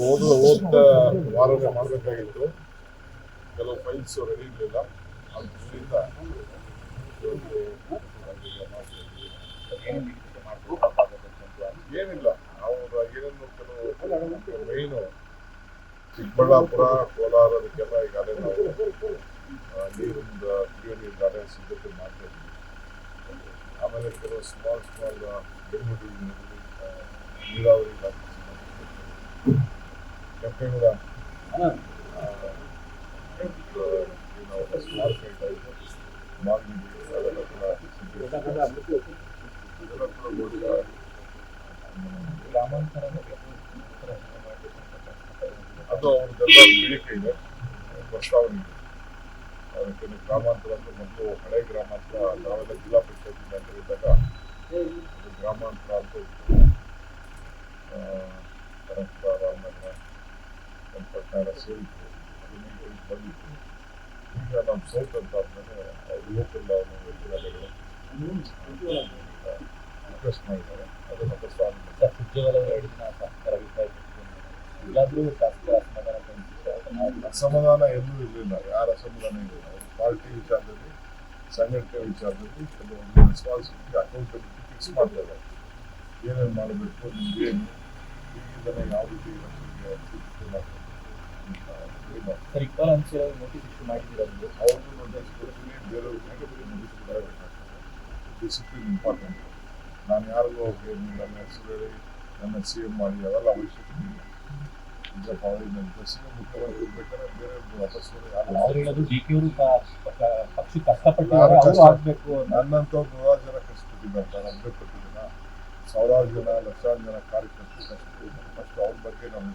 ಹೋದ ವಾರನೇ ಮಾಡಬೇಕಾಗಿತ್ತು. ಕೆಲವು ಫೈಲ್ಸ್ ರೆಡಿ ಇರಲಿಲ್ಲ. ಅದರಿಂದ ಏನಿಲ್ಲ, ನಾವು ಏನೇನು ಕೆಲವು ಮೈನು ಚಿಕ್ಕಬಳ್ಳಾಪುರ, ಕೋಲಾರ ಅದಕ್ಕೆಲ್ಲ ಈಗಾಗಲೇ ನಾವು ನೀರಿಂದ ಕುಡಿಯೋ ನೀರಿಗಾಗಲೇ ಸಿದ್ಧತೆ ಮಾಡ್ತಾ ಇದ್ದೀವಿ. ಆಮೇಲೆ ಕೆಲವು ಸ್ಮಾಲ್ ಬೆಂಗಳೂರು ನೀರಾವರಿ ಇಲಾಖೆ ಕೆಂಪೇಗೌಡ ಸ್ಮಾಲ್ ಸೈಟ್ ಆಯಿತು, ಮಾಲ್ಗಿಡಿ ಅದೆಲ್ಲ ಕೂಡ ಇದೆಲ್ಲ ಕೂಡ ಬಹುಶಃ ಗ್ರಾಮಾಂತರ ಅದು ಅವ್ರದ್ದೆಲ್ಲ ಬೇಡಿಕೆ ಇದೆ, ಪ್ರಸ್ತಾವನೆ ಇದೆ. ಅದಕ್ಕೆ ಗ್ರಾಮಾಂತರ ಅಂದ್ರೆ ಮೊದಲು ಹಳೆ ಗ್ರಾಮಾಂತರ ನಾವೆಲ್ಲ ಜಿಲ್ಲಾ ಪಂಚಾಯತ್ ಅಂತ ಇದ್ದಾಗ ಗ್ರಾಮಾಂತರ ಅಂತ ಇತ್ತು. ಕನಕಪುರ, ರಾಮನಗರ, ಚನ್ನಪಟ್ಟಣ ಸೇರಿತ್ತು, ಅದನ್ನ ಬಂದಿತ್ತು. ಈಗ ನಮ್ಮ ಸೌತ್ ಅಂತ ಆದ್ಮೇಲೆ ಅವ್ರು ಲೋಕಲ್ ಜಿಲ್ಲೆಗಳು ರಿಕ್ವೆಸ್ಟ್ ಮಾಡಿದ್ದಾರೆ, ಅದನ್ನು ಪ್ರಸ್ತಾವನೆ ಅಸಮಾಧಾನ ಎಲ್ಲೂ ಇರಲಿಲ್ಲ. ಯಾರ ಅಸಮಾಧಾನ ಇರಲಿಲ್ಲ. ಪಾರ್ಟಿ ವಿಚಾರದಲ್ಲಿ, ಸಂಘಟನೆ ವಿಚಾರದಲ್ಲಿ ಕೆಲವೊಂದು ರೆಸ್ಪಾನ್ಸಿಬಿಲಿಟಿ, ಅಕೌಂಟಬಿಲಿಟಿ ಫಿಕ್ಸ್ ಮಾಡ್ತಾ ಇದ್ದಾರೆ. ಏನೇನು ಮಾಡಬೇಕು, ನಿಮ್ಗೇನು, ಇದನ್ನು ಯಾವ ರೀತಿ ಡಿಸಿಪ್ಲಿನ್ ಇಂಪಾರ್ಟೆಂಟ್. ನಾನು ಯಾರಿಗೂ ನನ್ನ ಹೆಸರು ಹೇಳಿ ನನ್ನ CM ಮಾಡಿ ಅವೆಲ್ಲ ಅವಶ್ಯಕತೆ ಇಲ್ಲ. ಮುಖ್ಯಮಂತ್ರಿ ಬೇಕಾದ್ರೆ ಬೇರೆ ವಾಪಸ್ ನನ್ನಂತ 100 ಜನ ಕಷ್ಟಪಟ್ಟಿದ್ದಾರೆ, ಅಭ್ಯರ್ಥಿಗಳ 1000 ಜನ, ಲಕ್ಷಾಂತರ ಜನ ಕಾರ್ಯಕರ್ತರು ಕಷ್ಟಪಟ್ಟಿದ್ದಾರೆ. ಫಸ್ಟ್ ಅವ್ರ ಬಗ್ಗೆ ನಾವು